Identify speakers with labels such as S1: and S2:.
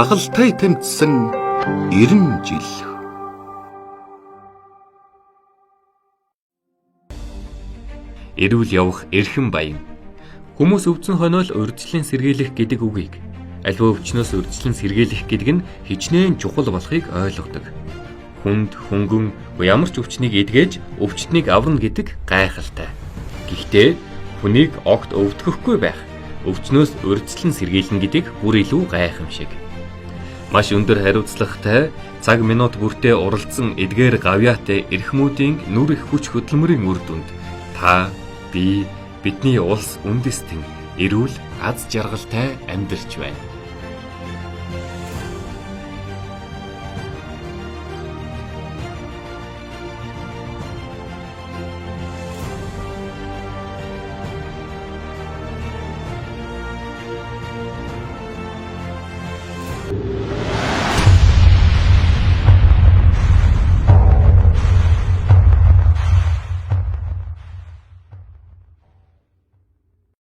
S1: хагалтай тэмцсэн 90 жил.
S2: Эрүүл явах эрхэм баян. Хүмүүс өвдсөн хойноо л урьдчилан сэргийлэх гэдэг үгийг, аливаа өвчнөөс урьдчилан сэргийлэх гэдэг нь хичнээн чухал болохыг ойлгодог. Хүнд, хөнгөн ямар ч өвчнийг эдгэж өвчтнийг аварна гэдэг гайхалтай. Гэхдээ хүнийг огт өвдгөхгүй байх, өвчнөөс урьдчилан сэргийлнэ гэдэг бүр илүү гайхамшиг. Маш өндөр хариуцлагатай, цаг минут бүртээ уралдсан эдгээр гавьяатай эрхмүүдийн нүр их хүч хөдөлмөрийн үр дүнд та, би, бидний улс үндэстэн эрүүл аз жаргалтай амьдарч байна.